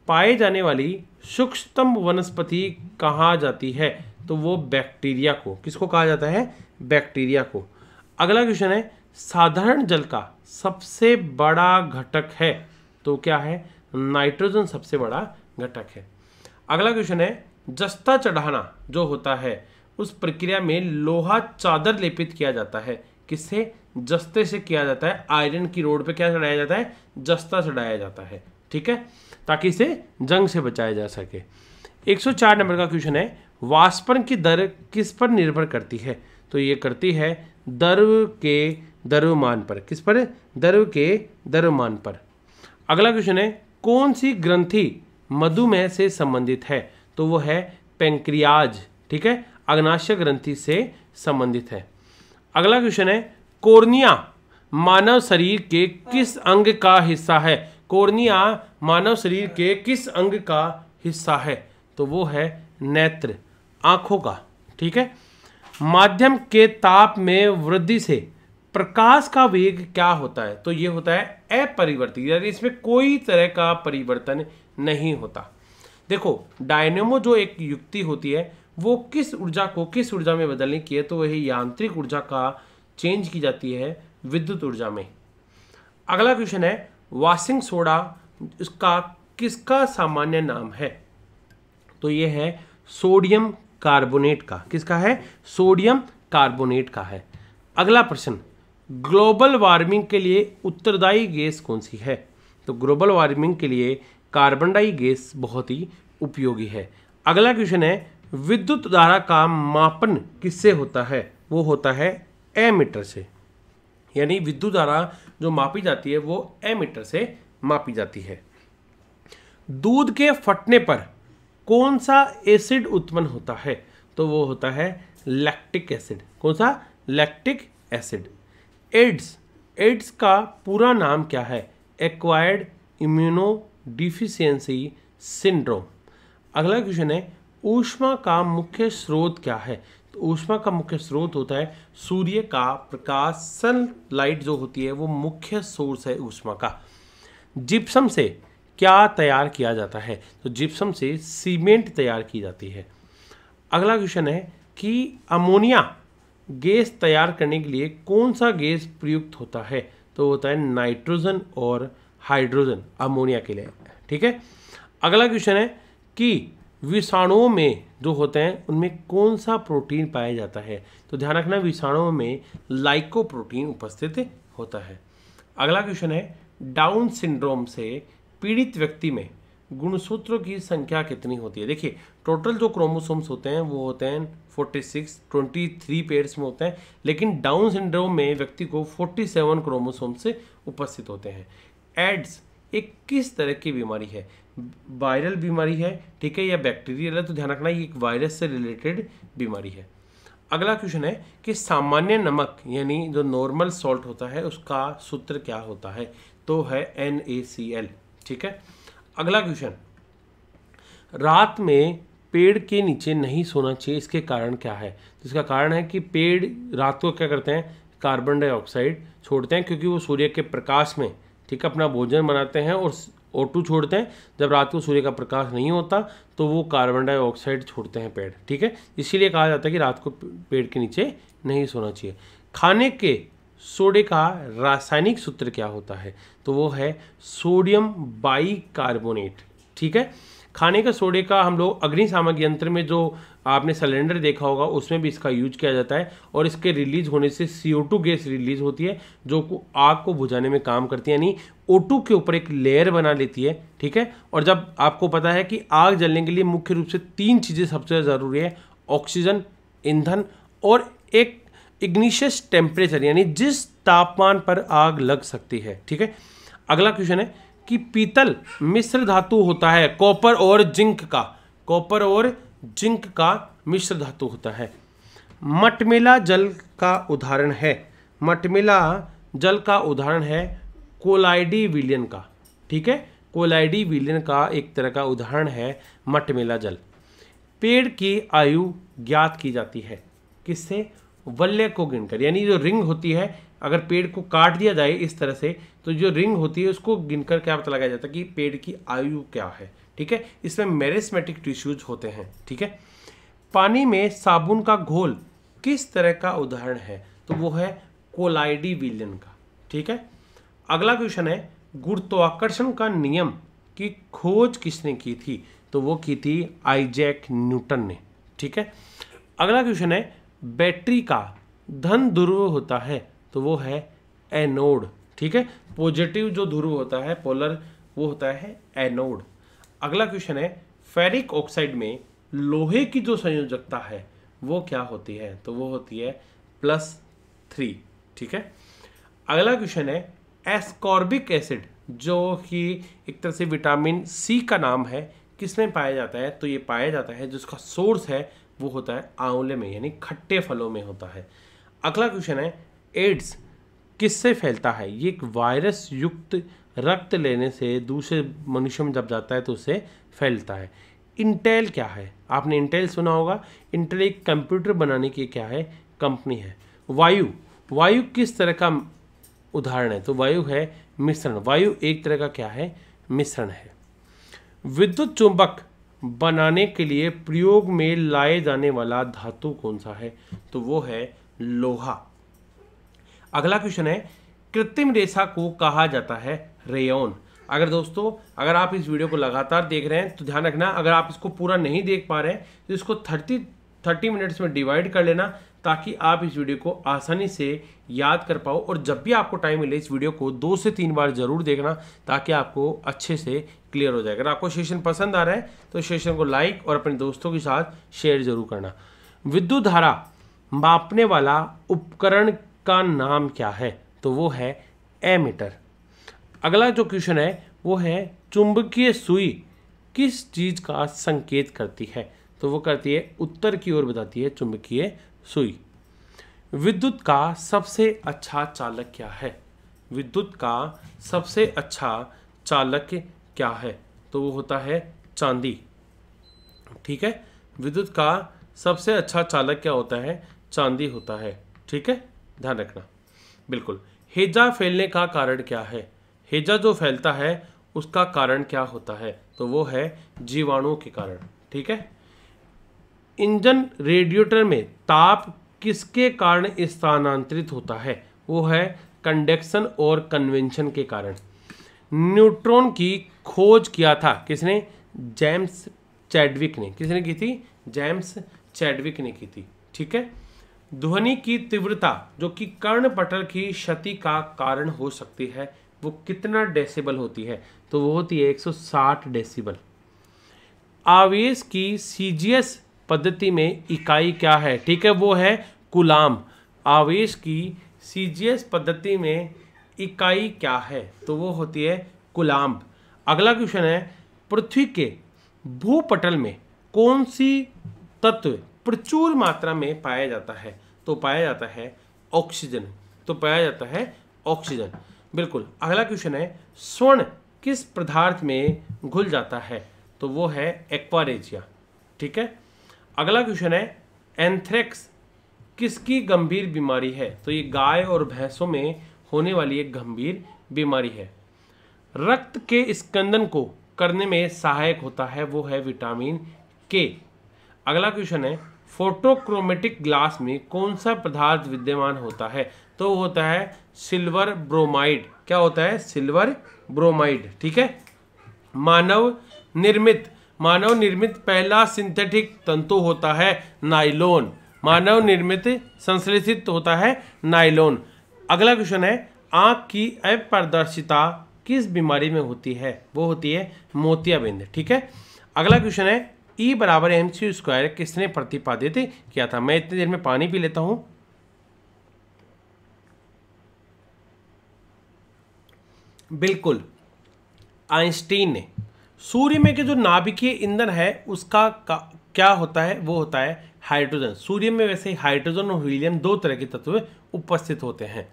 पाए जाने वाली सूक्ष्मतम वनस्पति कहा जाती है? तो वो बैक्टीरिया को। किसको कहा जाता है? बैक्टीरिया को। अगला क्वेश्चन है, साधारण जल का सबसे बड़ा घटक है? तो क्या है? नाइट्रोजन सबसे बड़ा घटक है। अगला क्वेश्चन है, जस्ता चढ़ाना जो होता है उस प्रक्रिया में लोहा चादर लेपित किया जाता है। किससे? जस्ते से किया जाता है। आयरन की रोड पे क्या चढ़ाया जाता है? जस्ता चढ़ाया जाता है। ठीक है, ताकि इसे जंग से बचाया जा सके। 104 नंबर का क्वेश्चन है, वाष्पन की दर किस पर निर्भर करती है? तो ये करती है द्रव के द्रव्यमान पर। किस पर? द्रव के द्रव्यमान पर। अगला क्वेश्चन है, कौन सी ग्रंथि मधुमेह से संबंधित है? तो वो है पेंक्रियाज। ठीक है, अग्नाशय ग्रंथि से संबंधित है। अगला क्वेश्चन है, कॉर्निया मानव शरीर के किस अंग का हिस्सा है? कॉर्निया मानव शरीर के किस अंग का हिस्सा है? तो वो है नेत्र, आंखों का। ठीक है, माध्यम के ताप में वृद्धि से प्रकाश का वेग क्या होता है? तो ये होता है अपरिवर्तित, यानी इसमें कोई तरह का परिवर्तन नहीं होता। देखो डायनेमो जो एक युक्ति होती है वो किस ऊर्जा को किस ऊर्जा में बदलने की है, तो वही यांत्रिक ऊर्जा का चेंज की जाती है विद्युत ऊर्जा में। अगला क्वेश्चन है वॉशिंग सोडा, इसका किसका सामान्य नाम है? तो ये है सोडियम कार्बोनेट का। किसका है? सोडियम कार्बोनेट का है। अगला प्रश्न, ग्लोबल वार्मिंग के लिए उत्तरदायी गैस कौन सी है? तो ग्लोबल वार्मिंग के लिए कार्बन डाई गैस बहुत ही उपयोगी है। अगला क्वेश्चन है विद्युत धारा का मापन किससे होता है? वो होता है एमीटर से, यानी विद्युत धारा जो मापी जाती है वो एमीटर से मापी जाती है। दूध के फटने पर कौन सा एसिड उत्पन्न होता है? तो वो होता है लैक्टिक एसिड। कौन सा? Lactic acid. एड्स का पूरा नाम क्या है? Acquired immuno deficiency syndrome. अगला क्वेश्चन है ऊष्मा का मुख्य स्रोत क्या है? तो ऊष्मा का मुख्य स्रोत होता है सूर्य का प्रकाश, सनलाइट जो होती है वो मुख्य सोर्स है ऊष्मा का। जिप्सम से क्या तैयार किया जाता है? तो जिप्सम से सीमेंट तैयार की जाती है। अगला क्वेश्चन है कि अमोनिया गैस तैयार करने के लिए कौन सा गैस प्रयुक्त होता है? तो होता है नाइट्रोजन और हाइड्रोजन अमोनिया के लिए। ठीक है। अगला क्वेश्चन है कि विषाणुओं में जो होते हैं उनमें कौन सा प्रोटीन पाया जाता है? तो ध्यान रखना विषाणुओं में लाइकोप्रोटीन उपस्थित होता है। अगला क्वेश्चन है डाउन सिंड्रोम से पीड़ित व्यक्ति में गुणसूत्रों की संख्या कितनी होती है? देखिए टोटल जो क्रोमोसोम्स होते हैं वो होते हैं 46, 23 पेयर्स में होते हैं, लेकिन डाउन सिंड्रोम में व्यक्ति को 47 क्रोमोसोम से उपस्थित होते हैं। एड्स एक किस तरह की बीमारी है? वायरल बीमारी है, ठीक है, या बैक्टीरियल है? तो ध्यान रखना ये एक वायरस से रिलेटेड बीमारी है। अगला क्वेश्चन है कि सामान्य नमक यानी जो नॉर्मल सॉल्ट होता है उसका सूत्र क्या होता है? तो है NaCl। ठीक है। अगला क्वेश्चन, रात में पेड़ के नीचे नहीं सोना चाहिए, इसके कारण क्या है? तो इसका कारण है कि पेड़ रात को क्या करते हैं? कार्बन डाइऑक्साइड छोड़ते हैं, क्योंकि वो सूर्य के प्रकाश में, ठीक है, अपना भोजन बनाते हैं और O2 छोड़ते हैं। जब रात को सूर्य का प्रकाश नहीं होता तो वो कार्बन डाइऑक्साइड छोड़ते हैं पेड़। ठीक है, इसीलिए कहा जाता है कि रात को पेड़ के नीचे नहीं सोना चाहिए। खाने के सोडे का रासायनिक सूत्र क्या होता है? तो वो है सोडियम बाइकार्बोनेट। ठीक है। खाने का सोडे का हम लोग अग्निशामक यंत्र में जो आपने सिलेंडर देखा होगा उसमें भी इसका यूज किया जाता है, और इसके रिलीज होने से CO2 गैस रिलीज होती है जो आग को बुझाने में काम करती है, यानी O2 के ऊपर एक लेयर बना लेती है। ठीक है। और जब आपको पता है कि आग जलने के लिए मुख्य रूप से 3 चीज़ें सबसे ज़रूरी है, ऑक्सीजन, ईंधन और एक इग्निशियस टेम्परेचर, यानी जिस तापमान पर आग लग सकती है। ठीक है। अगला क्वेश्चन है कि पीतल मिश्र धातु होता है कॉपर और जिंक का। कॉपर और जिंक का मिश्र धातु होता है। मटमेला जल का उदाहरण है, मटमेला जल का उदाहरण है कोलाइडी विलयन का। ठीक है, कोलाइडी विलयन का एक तरह का उदाहरण है मटमेला जल। पेड़ की आयु ज्ञात की जाती है किससे? वलय को गिनकर, यानी जो रिंग होती है, अगर पेड़ को काट दिया जाए इस तरह से तो जो रिंग होती है उसको गिनकर क्या पता लगाया जाता है कि पेड़ की आयु क्या है। ठीक है। इसमें मेरिस्मेटिक टिश्यूज होते हैं। ठीक है। पानी में साबुन का घोल किस तरह का उदाहरण है? तो वो है कोलाइडी विलयन का। ठीक है। अगला क्वेश्चन है गुरुत्वाकर्षण का नियम की खोज किसने की थी? तो वो की थी आइजैक न्यूटन ने। ठीक है। अगला क्वेश्चन है बैटरी का धन ध्रुव होता है, तो वो है एनोड। ठीक है। पॉजिटिव जो ध्रुव होता है पोलर, वो होता है एनोड। अगला क्वेश्चन है फेरिक ऑक्साइड में लोहे की जो संयोजकता है वो क्या होती है? तो वो होती है +3। ठीक है। अगला क्वेश्चन है एस्कॉर्बिक एसिड जो कि एक तरह से विटामिन C का नाम है, किसमें पाया जाता है? तो ये पाया जाता है जिसका सोर्स है वो होता है आंवले में, यानी खट्टे फलों में होता है। अगला क्वेश्चन है एड्स किससे फैलता है? ये एक वायरस युक्त रक्त लेने से दूसरे मनुष्य में जब जाता है तो उससे फैलता है। इंटेल क्या है? आपने इंटेल सुना होगा। इंटेल एक कंप्यूटर बनाने की क्या है? कंपनी है। वायु वायु किस तरह का उदाहरण है? तो वायु है मिश्रण। वायु एक तरह का क्या है? मिश्रण है। विद्युत चुंबक बनाने के लिए प्रयोग में लाए जाने वाला धातु कौन सा है? तो वो है लोहा। अगला क्वेश्चन है, कृत्रिम रेशा को कहा जाता है रेयॉन। अगर दोस्तों अगर आप इस वीडियो को लगातार देख रहे हैं तो ध्यान रखना, अगर आप इसको पूरा नहीं देख पा रहे हैं तो इसको 30 मिनट्स में डिवाइड कर लेना, ताकि आप इस वीडियो को आसानी से याद कर पाओ। और जब भी आपको टाइम मिले इस वीडियो को 2 से 3 बार जरूर देखना, ताकि आपको अच्छे से क्लियर हो जाए। अगर आपको सेशन पसंद आ रहा है तो सेशन को लाइक और अपने दोस्तों के साथ शेयर जरूर करना। विद्युत धारा मापने वाला उपकरण का नाम क्या है? तो वो है एमीटर। अगला जो क्वेश्चन है वो है, चुंबकीय सुई किस चीज का संकेत करती है? तो वो करती है उत्तर की ओर बताती है चुंबकीय सुई। विद्युत का सबसे अच्छा चालक क्या है? विद्युत का सबसे अच्छा चालक क्या है? तो वो होता है चांदी। ठीक है, विद्युत का सबसे अच्छा चालक क्या होता है? चांदी होता है। ठीक है, ध्यान रखना। बिल्कुल। हैजा फैलने का कारण क्या है? हैजा जो फैलता है उसका कारण क्या होता है? तो वो है जीवाणुओं के कारण। ठीक है। इंजन रेडिएटर में ताप किसके कारण स्थानांतरित होता है? वो है कंडक्शन और कन्वेंशन के कारण। न्यूट्रॉन की खोज किया था किसने? जेम्स चैडविक ने। किसने की थी? जेम्स चैडविक ने की थी। ठीक है। ध्वनि की तीव्रता जो कि कर्णपटल की क्षति का कारण हो सकती है, वो कितना डेसिबल होती है? तो वो होती है 160 डेसिबल। आवेश की सीजीएस पद्धति में इकाई क्या है? ठीक है, वो है कूलाम। आवेश की सीजीएस पद्धति में इकाई क्या है? तो वो होती है कूलाम। अगला क्वेश्चन है, पृथ्वी के भूपटल में कौन सी तत्व प्रचुर मात्रा में पाया जाता है? तो पाया जाता है ऑक्सीजन। तो पाया जाता है ऑक्सीजन। बिल्कुल। अगला क्वेश्चन है, स्वर्ण किस पदार्थ में घुल जाता है? तो वो है एक्वारेजिया। ठीक है। अगला क्वेश्चन है, एंथ्रेक्स किसकी गंभीर बीमारी है? तो ये गाय और भैंसों में होने वाली एक गंभीर बीमारी है। रक्त के स्कंदन को करने में सहायक होता है, वो है विटामिन के। अगला क्वेश्चन है, फोटोक्रोमेटिक ग्लास में कौन सा पदार्थ विद्यमान होता है? तो होता है सिल्वर ब्रोमाइड। क्या होता है? Silver bromide. ठीक है। मानव निर्मित पहला सिंथेटिक तंतु होता है नायलॉन। मानव निर्मित संश्लेषित होता है नायलॉन। अगला क्वेश्चन है, आंख की अपारदर्शिता किस बीमारी में होती है? वो होती है मोतियाबिंद। ठीक है। अगला क्वेश्चन है, E बराबर mc² किसने प्रतिपादित किया था? मैं इतनी देर में पानी पी लेता हूं। बिल्कुल, आइंस्टीन ने। सूर्य में के जो नाभिकीय ईंधन है उसका क्या होता है? वो होता है हाइड्रोजन। सूर्य में वैसे हाइड्रोजन और हीलियम 2 तरह के तत्व उपस्थित होते हैं।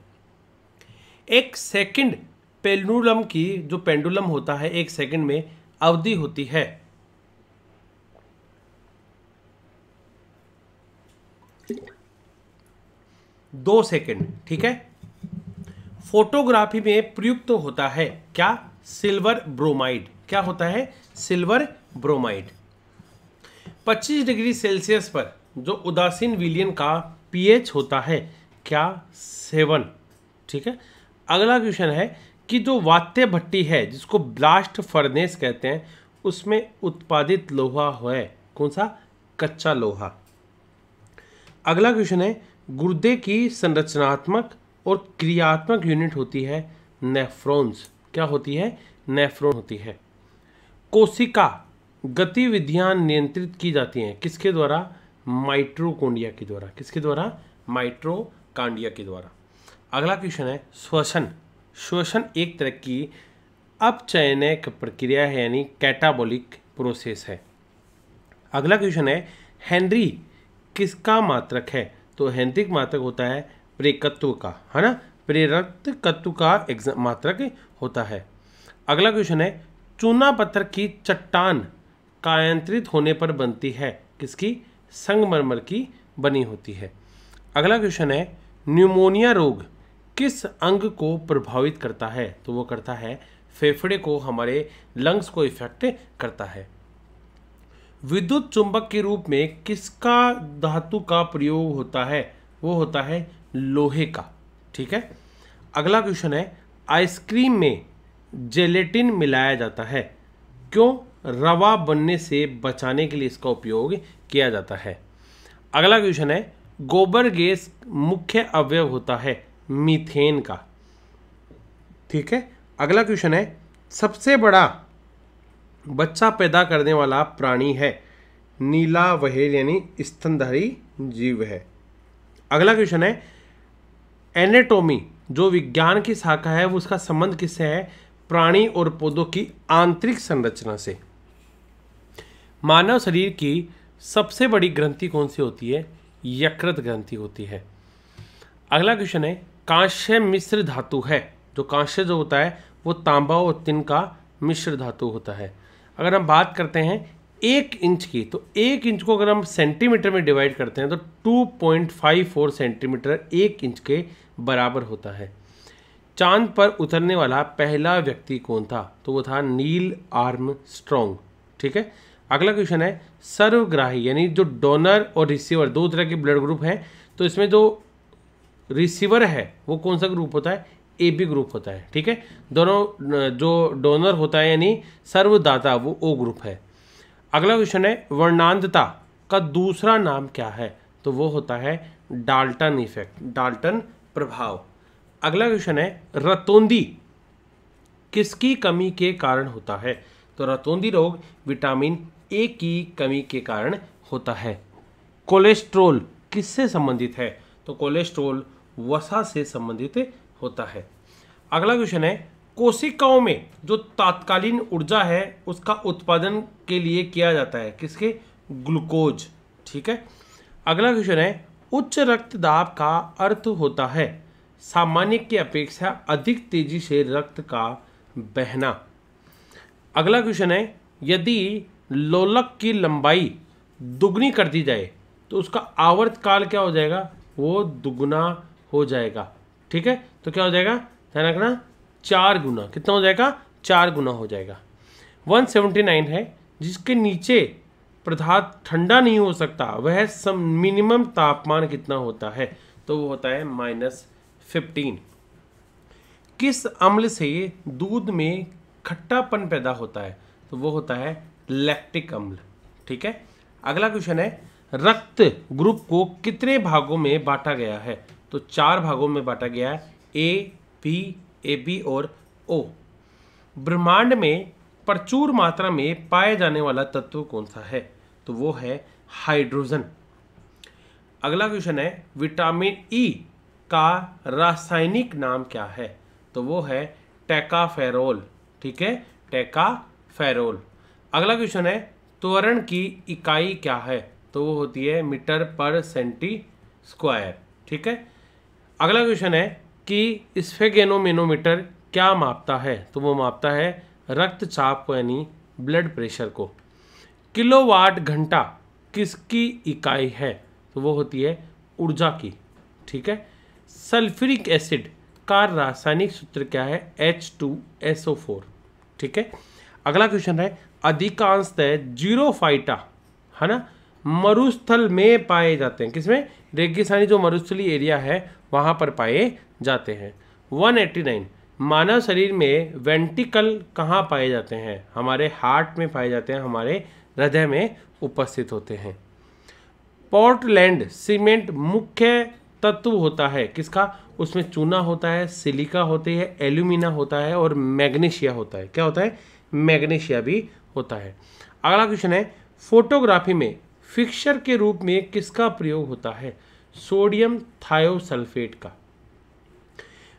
एक सेकंड पेंडुलम की जो पेंडुलम होता है 1 सेकंड में अवधि होती है 2 सेकंड। ठीक है। फोटोग्राफी में प्रयुक्त होता है क्या? Silver bromide. क्या होता है? Silver bromide. 25 डिग्री सेल्सियस पर जो उदासीन विलयन का पीएच होता है क्या? 7। ठीक है। अगला क्वेश्चन है कि जो वात्य भट्टी है जिसको ब्लास्ट फर्नेस कहते हैं, उसमें उत्पादित लोहा है कौन सा? कच्चा लोहा। अगला क्वेश्चन है, गुर्दे की संरचनात्मक और क्रियात्मक यूनिट होती है नेफ्रॉन्स। क्या होती है? नेफ्रॉन होती है। कोशिका गतिविधियां नियंत्रित की जाती हैं किसके द्वारा? माइटोकॉन्ड्रिया के द्वारा। किसके द्वारा? माइटोकॉन्ड्रिया के द्वारा। अगला क्वेश्चन है, श्वसन एक तरह की अपचयनिक प्रक्रिया है, यानी कैटाबॉलिक प्रोसेस है। अगला क्वेश्चन है, हेनरी किसका मात्रक है? तो हेनरिक मात्रक होता है प्रेरकत्व का, है ना? प्रेरकत्व का मात्रक होता है। अगला क्वेश्चन है, चूना पत्थर की चट्टान कायांतरित होने पर बनती है किसकी? संगमरमर की बनी होती है। अगला क्वेश्चन है, न्यूमोनिया रोग किस अंग को प्रभावित करता है? तो वो करता है फेफड़े को, हमारे लंग्स को इफेक्ट करता है। विद्युत चुंबक के रूप में किसका धातु का प्रयोग होता है? वो होता है लोहे का। ठीक है। अगला क्वेश्चन है, आइसक्रीम में जेलेटिन मिलाया जाता है, क्यों? रवा बनने से बचाने के लिए इसका उपयोग किया जाता है। अगला क्वेश्चन है, गोबर गैस मुख्य अवयव होता है मीथेन का। ठीक है। अगला क्वेश्चन है, सबसे बड़ा बच्चा पैदा करने वाला प्राणी है नीला व्हेल यानी स्तनधारी जीव है। अगला क्वेश्चन है, एनाटॉमी जो विज्ञान की शाखा है वो उसका संबंध किससे है? प्राणी और पौधों की आंतरिक संरचना से। मानव शरीर की सबसे बड़ी ग्रंथि कौन सी होती है? यकृत ग्रंथि होती है। अगला क्वेश्चन है, कांस्य मिश्र धातु है। जो कांस्य जो होता है वो तांबा और तिन का मिश्र धातु होता है। अगर हम बात करते हैं 1 इंच की, तो 1 इंच को अगर हम सेंटीमीटर में डिवाइड करते हैं तो 2.54 सेंटीमीटर 1 इंच के बराबर होता है। चांद पर उतरने वाला पहला व्यक्ति कौन था? तो वो था नील आर्मस्ट्रॉन्ग। ठीक है। अगला क्वेश्चन है, सर्वग्राही यानी जो डोनर और रिसीवर दो तरह के ब्लड ग्रुप हैं, तो इसमें जो रिसीवर है वो कौन सा ग्रुप होता है? AB ग्रुप होता है। ठीक है। दोनों जो डोनर होता है यानी सर्वदाता वो O ग्रुप है। अगला क्वेश्चन है, वर्णांधता का दूसरा नाम क्या है? तो वो होता है डाल्टन इफेक्ट, डाल्टन प्रभाव। अगला क्वेश्चन है, रतौंधी किसकी कमी के कारण होता है? तो रतौंधी रोग विटामिन A की कमी के कारण होता है। कोलेस्ट्रॉल किससे संबंधित है? तो कोलेस्ट्रॉल वसा से संबंधित होता है। अगला क्वेश्चन है, कोशिकाओं में जो तात्कालीन ऊर्जा है उसका उत्पादन के लिए किया जाता है किसके? ग्लूकोज। ठीक है। अगला क्वेश्चन है, उच्च रक्तदाब का अर्थ होता है सामान्य की अपेक्षा अधिक तेजी से रक्त का बहना। अगला क्वेश्चन है, यदि लोलक की लंबाई दुगनी कर दी जाए तो उसका आवर्तकाल क्या हो जाएगा? वो दुगना हो जाएगा। ठीक है। तो क्या हो जाएगा? ध्यान रखना, 4 गुना। कितना हो जाएगा? 4 गुना हो जाएगा। 179 है, जिसके नीचे पदार्थ ठंडा नहीं हो सकता वह मिनिमम तापमान कितना होता है? तो वो होता है -15। किस अम्ल से दूध में खट्टापन पैदा होता है? तो वो होता है लैक्टिक अम्ल। ठीक है। अगला क्वेश्चन है, रक्त ग्रुप को कितने भागों में बांटा गया है? तो 4 भागों में बांटा गया है, A, B, AB और O। ब्रह्मांड में प्रचुर मात्रा में पाए जाने वाला तत्व कौन सा है? तो वो है हाइड्रोजन। अगला क्वेश्चन है, विटामिन E का रासायनिक नाम क्या है? तो वो है टेकाफेरोल। ठीक है, टेकाफेरोल। अगला क्वेश्चन है, त्वरण की इकाई क्या है? तो वो होती है मीटर पर सेंटी स्क्वायर। ठीक है। अगला क्वेश्चन है कि स्फेगेनोमेनोमीटर क्या मापता है? तो वो मापता है रक्तचाप को यानी ब्लड प्रेशर को। किलोवाट घंटा किसकी इकाई है? तो वो होती है ऊर्जा की। ठीक है। सल्फ्यूरिक एसिड का रासायनिक सूत्र क्या है? H2SO4। ठीक है। अगला क्वेश्चन है, अधिकांशतः जीरोफाइटा है ना मरुस्थल में पाए जाते हैं। किसमें? रेगिस्तानी जो मरुस्थली एरिया है वहाँ पर पाए जाते हैं। 189, मानव शरीर में वेंट्रिकल कहाँ पाए जाते हैं? हमारे हार्ट में पाए जाते हैं, हमारे हृदय में उपस्थित होते हैं। पोर्टलैंड सीमेंट मुख्य तत्व होता है किसका? उसमें चूना होता है, सिलिका होती है, एल्यूमिना होता है और मैग्नीशिया होता है। क्या होता है? मैग्नीशिया भी होता है। अगला क्वेश्चन है, फोटोग्राफी में फिक्सर के रूप में किसका प्रयोग होता है? सोडियम थायोसल्फेट का।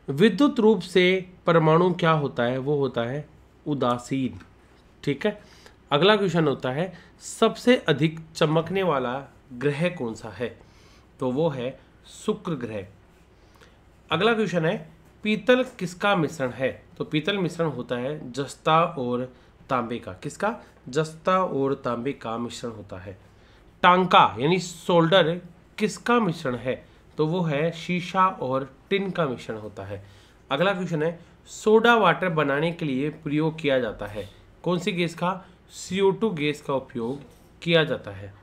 विद्युत रूप से परमाणु क्या होता है? वो होता है उदासीन। ठीक है। अगला क्वेश्चन होता है, सबसे अधिक चमकने वाला ग्रह कौन सा है? तो वो है शुक्र ग्रह। अगला क्वेश्चन है, पीतल किसका मिश्रण है? तो पीतल मिश्रण होता है जस्ता और तांबे का। किसका? जस्ता और तांबे का मिश्रण होता है। टांका यानी शोल्डर किसका मिश्रण है? तो वो है शीशा और टिन का मिश्रण होता है। अगला क्वेश्चन है, सोडा वाटर बनाने के लिए प्रयोग किया जाता है, कौन सी गैस का? CO2 गैस का उपयोग किया जाता है।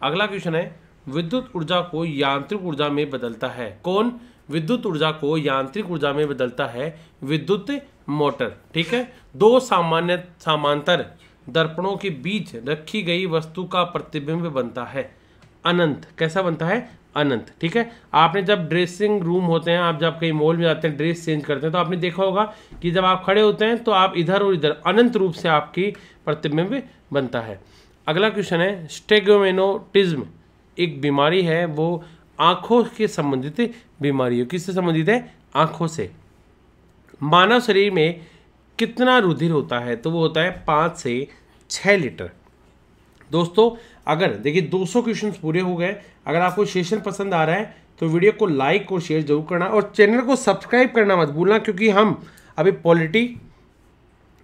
अगला क्वेश्चन है, विद्युत ऊर्जा को यांत्रिक ऊर्जा में बदलता है कौन? विद्युत ऊर्जा को यांत्रिक ऊर्जा में बदलता है विद्युत मोटर। ठीक है, दो समांतर दर्पणों के बीच रखी गई वस्तु का प्रतिबिंब बनता है अनंत। कैसा बनता है? अनंत। ठीक है, आपने जब ड्रेसिंग रूम होते हैं, आप जब कहीं मॉल में जाते हैं ड्रेस चेंज करते हैं, तो आपने देखा होगा कि जब आप खड़े होते हैं तो आप इधर और इधर अनंत रूप से आपकी प्रतिबिंब बनता है। अगला क्वेश्चन है, स्टेगोमेनोटिज्म एक बीमारी है, वो आंखों के संबंधित बीमारी है। किससे संबंधित है? आंखों से। मानव शरीर में कितना रुधिर होता है? तो वो होता है 5 से 6 लीटर। दोस्तों अगर देखिए 200 क्वेश्चंस पूरे हो गए। अगर आपको सेशन पसंद आ रहा है तो वीडियो को लाइक और शेयर जरूर करना और चैनल को सब्सक्राइब करना मत भूलना, क्योंकि हम अभी polity,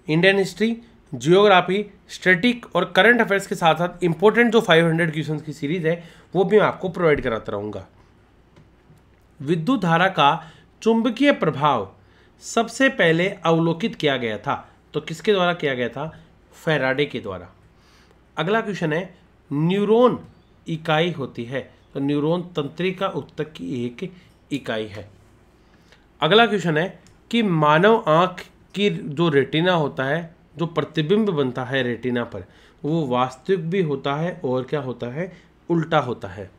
Indian history, geography, static और करंट अफेयर्स के साथ साथ इंपॉर्टेंट जो 500 क्वेश्चंस की सीरीज है वो भी मैं आपको प्रोवाइड कराता रहूँगा। विद्युत धारा का चुंबकीय प्रभाव सबसे पहले अवलोकित किया गया था, तो किसके द्वारा किया गया था? फैराडे के द्वारा। अगला क्वेश्चन है, न्यूरॉन इकाई होती है, तो न्यूरॉन तंत्रिका ऊतक की एक इकाई है। अगला क्वेश्चन है कि मानव आंख की जो रेटिना होता है, जो प्रतिबिंब बनता है रेटिना पर, वो वास्तविक भी होता है और क्या होता है? उल्टा होता है।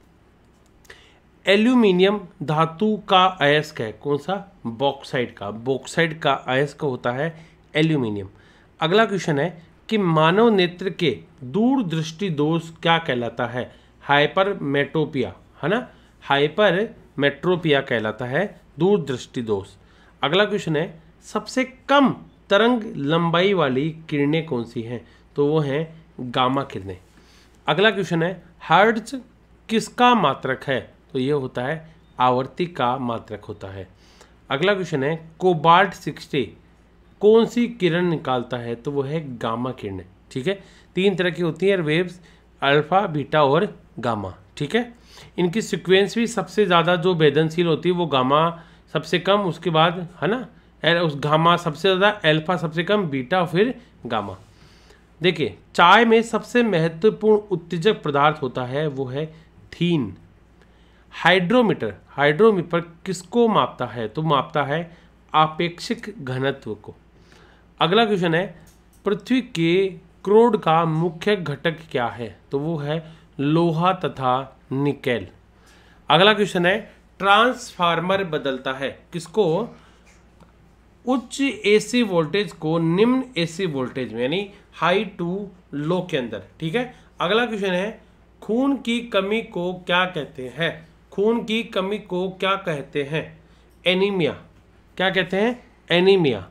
एल्यूमिनियम धातु का अयस्क है, कौन सा? बॉक्साइड का। बॉक्साइड का अयस्क होता है एल्यूमिनियम। अगला क्वेश्चन है कि मानव नेत्र के दूरदृष्टि दोष क्या कहलाता है? हाइपरमेट्रोपिया, है ना? हाइपरमेट्रोपिया कहलाता है दूरदृष्टि दोष। अगला क्वेश्चन है, सबसे कम तरंग लंबाई वाली किरणें कौन सी हैं? तो वो हैं गामा किरणें। अगला क्वेश्चन है, हर्ट्ज किसका मात्रक है? तो ये होता है आवर्ती का मात्रक होता है। अगला क्वेश्चन है, कोबाल्ट 60 कौन सी किरण निकालता है? तो वो है गामा किरणें। ठीक है, 3 तरह की होती हैं वेव्स, अल्फा, बीटा और गामा। ठीक है, इनकी सीक्वेंस भी सबसे ज़्यादा जो भेदनशील होती है वो गामा सबसे कम, उसके बाद है ना उस गामा सबसे ज़्यादा, अल्फा सबसे कम, बीटा फिर गामा। देखिए, चाय में सबसे महत्वपूर्ण उत्तेजक पदार्थ होता है वो है थीन। हाइड्रोमीटर किसको मापता है? तो मापता है आपेक्षिक घनत्व को। अगला क्वेश्चन है, पृथ्वी के क्रोड का मुख्य घटक क्या है? तो वो है लोहा तथा निकेल। अगला क्वेश्चन है, ट्रांसफार्मर बदलता है किसको? उच्च AC वोल्टेज को निम्न AC वोल्टेज में, यानी हाई टू लो के अंदर। ठीक है, अगला क्वेश्चन है, खून की कमी को क्या कहते हैं? खून की कमी को क्या कहते हैं? एनीमिया। क्या कहते हैं? एनीमिया।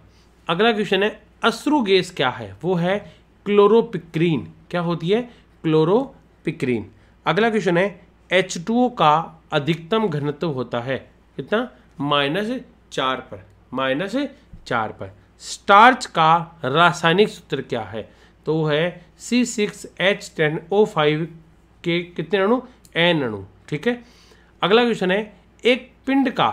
अगला क्वेश्चन है, अश्रु गैस क्या है? वो है क्लोरोपिक्रीन। क्या होती है? क्लोरोपिक्रीन। अगला क्वेश्चन है, H2O का अधिकतम घनत्व होता है कितना? -4 पर। -4 पर। स्टार्च का रासायनिक सूत्र क्या है? तो वो है C6H10O5 के कितने अणु? N अणु। ठीक है, अगला क्वेश्चन है, एक पिंड का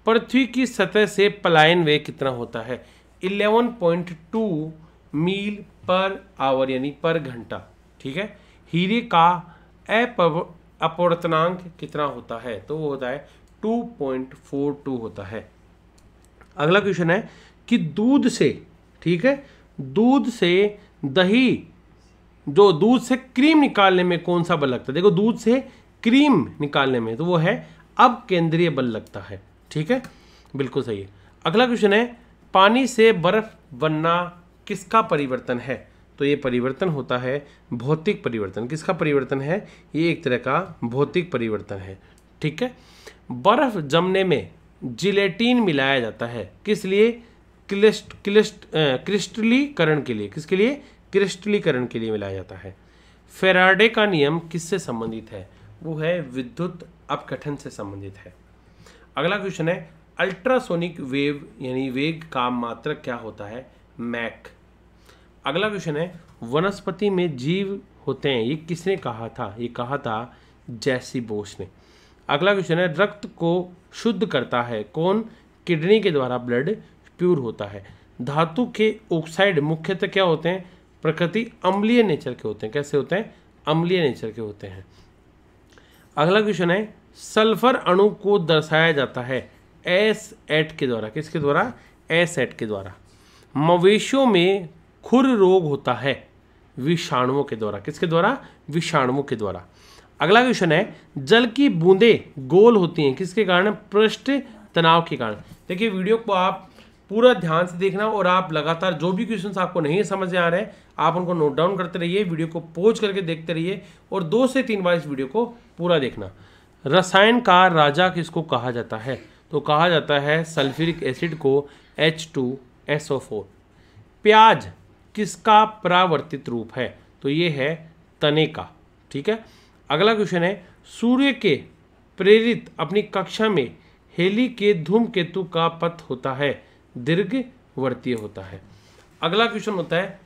पृथ्वी की सतह से पलायन वेग कितना होता है? 11.2 मील पर आवर, यानी पर घंटा। ठीक है, हीरे का अपवर्तनांक कितना होता है? तो वो होता है 2.42 होता है। अगला क्वेश्चन है कि दूध से, ठीक है, दूध से दही, जो दूध से क्रीम निकालने में कौन सा बल लगता है? देखो, दूध से क्रीम निकालने में तो वो है अब केंद्रीय बल लगता है। ठीक है, बिल्कुल सही है। अगला क्वेश्चन है, पानी से बर्फ बनना किसका परिवर्तन है? तो ये परिवर्तन होता है भौतिक परिवर्तन। किसका परिवर्तन है? ये एक तरह का भौतिक परिवर्तन है। ठीक है, बर्फ जमने में जिलेटिन मिलाया जाता है किस लिए? क्रिस्टलीकरण के लिए। किसके लिए? क्रिस्टलीकरण के लिए मिलाया जाता है। फैराडे का नियम किससे संबंधित है? वो है विद्युत अपघटन से संबंधित है। अगला क्वेश्चन है, अल्ट्रासोनिक वेव यानी वेग का मात्रक क्या होता है? मैक। अगला क्वेश्चन है, वनस्पति में जीव होते हैं, ये किसने कहा था? ये कहा था जैसी बोस ने। अगला क्वेश्चन है, रक्त को शुद्ध करता है कौन? किडनी के द्वारा ब्लड प्योर होता है। धातु के ऑक्साइड मुख्यतः क्या होते हैं? प्रकृति अम्लीय नेचर के होते हैं। कैसे होते हैं? अम्लीय नेचर के होते हैं। अगला क्वेश्चन है, सल्फर अणु को दर्शाया जाता है S8 के द्वारा। किसके द्वारा? S8 के द्वारा। मवेशियों में खुर रोग होता है विषाणुओं के द्वारा। किसके द्वारा? विषाणुओं के द्वारा। अगला क्वेश्चन है, जल की बूंदें गोल होती हैं किसके कारण? पृष्ठ तनाव के कारण। देखिए वीडियो को आप पूरा ध्यान से देखना और आप लगातार जो भी क्वेश्चंस आपको नहीं समझ में आ रहे हैं आप उनको नोट डाउन करते रहिए, वीडियो को पॉज करके देखते रहिए और 2 से 3 बार इस वीडियो को पूरा देखना। रसायन का राजा किसको कहा जाता है? तो कहा जाता है सल्फ्यूरिक एसिड को H2SO4। प्याज किसका परावर्तित रूप है? तो ये है तने का। ठीक है। अगला क्वेश्चन है, सूर्य के प्रेरित अपनी कक्षा में हेली के धूमकेतु का पथ होता है दीर्घवर्तीय होता है। अगला क्वेश्चन होता है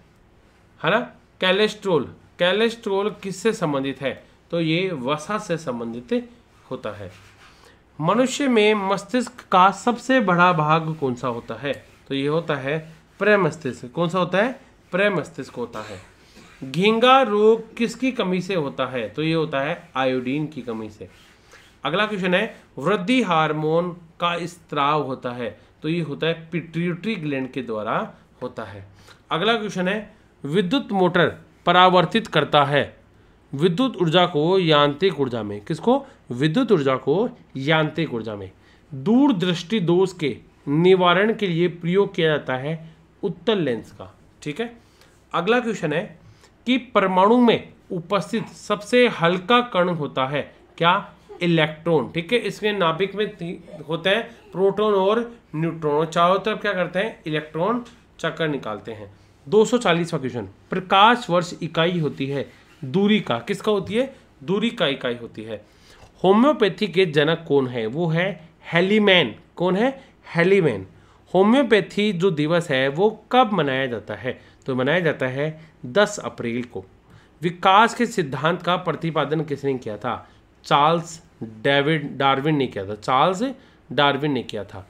ना, कैलेस्ट्रोल। कैलेस्ट्रोल किससे संबंधित है? तो ये वसा से संबंधित होता है। मनुष्य में मस्तिष्क का सबसे बड़ा भाग कौन सा होता है? तो ये होता है प्रमस्तिष्क। कौन सा होता है? प्रमस्तिष्क होता है। घींगा रोग किसकी कमी से होता है? तो ये होता है आयोडीन की कमी से। अगला क्वेश्चन है, वृद्धि हार्मोन का स्त्राव होता है। तो ये होता है पिट्यूटरी ग्लैंड के द्वारा होता है। अगला क्वेश्चन है, विद्युत मोटर परावर्तित करता है विद्युत ऊर्जा को यांत्रिक ऊर्जा में। किसको? विद्युत ऊर्जा को यांत्रिक ऊर्जा में। दूरदृष्टि दोष के निवारण के लिए प्रयोग किया जाता है उत्तल लेंस का। ठीक है। अगला क्वेश्चन है कि परमाणु में उपस्थित सबसे हल्का कण होता है क्या? इलेक्ट्रॉन। ठीक है। इसके नाभिक में होते हैं प्रोटॉन और न्यूट्रॉन, चारों तरफ क्या करते हैं? इलेक्ट्रॉन चक्कर निकालते हैं। 240वां क्वेश्चन, प्रकाश वर्ष इकाई होती है दूरी का। किसका होती है? दूरी का इकाई होती है। होम्योपैथी के जनक कौन है? वो है हेलीमैन। कौन है? हेलीमैन। होम्योपैथी जो दिवस है वो कब मनाया जाता है? तो मनाया जाता है 10 अप्रैल को। विकास के सिद्धांत का प्रतिपादन किसने किया था? चार्ल्स डार्विन ने किया था। चार्ल्स डार्विन ने किया था।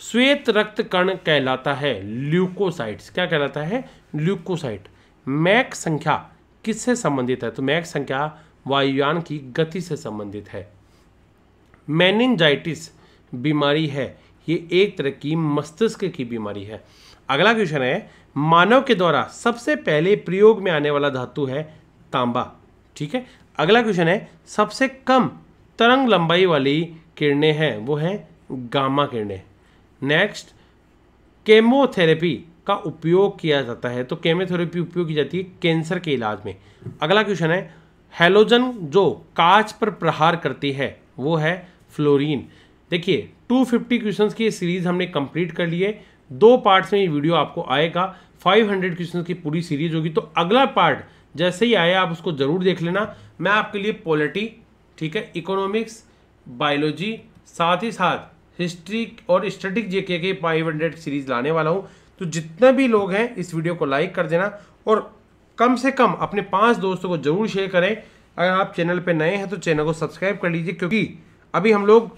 श्वेत रक्त कण कहलाता है ल्यूकोसाइट्स। क्या कहलाता है? ल्यूकोसाइट। मैक संख्या किससे संबंधित है? तो मैक संख्या वायुयान की गति से संबंधित है। मेनिंजाइटिस बीमारी है, ये एक तरह की मस्तिष्क की बीमारी है। अगला क्वेश्चन है, मानव के द्वारा सबसे पहले प्रयोग में आने वाला धातु है तांबा। ठीक है। अगला क्वेश्चन है, सबसे कम तरंग लंबाई वाली किरणें हैं वो हैं गामा किरणें। नेक्स्ट, केमोथेरेपी का उपयोग किया जाता है। तो केमोथेरेपी उपयोग की जाती है कैंसर के इलाज में। अगला क्वेश्चन है, हैलोजन जो कांच पर प्रहार करती है वो है फ्लोरीन। देखिए 250 क्वेश्चंस की सीरीज हमने कंप्लीट कर ली है। 2 पार्ट्स में ये वीडियो आपको आएगा। 500 क्वेश्चंस की पूरी सीरीज होगी। तो अगला पार्ट जैसे ही आया आप उसको जरूर देख लेना। मैं आपके लिए पॉलिटी, ठीक है, इकोनॉमिक्स, बायोलॉजी, साथ ही साथ हिस्ट्री और स्टैटिक जीके के 500 सीरीज लाने वाला हूँ। तो जितने भी लोग हैं इस वीडियो को लाइक कर देना और कम से कम अपने 5 दोस्तों को जरूर शेयर करें। अगर आप चैनल पे नए हैं तो चैनल को सब्सक्राइब कर लीजिए, क्योंकि अभी हम लोग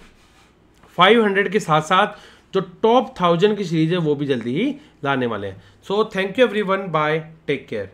500 के साथ साथ जो टॉप 1000 की सीरीज है वो भी जल्दी ही लाने वाले हैं। So thank you everyone, bye, take care.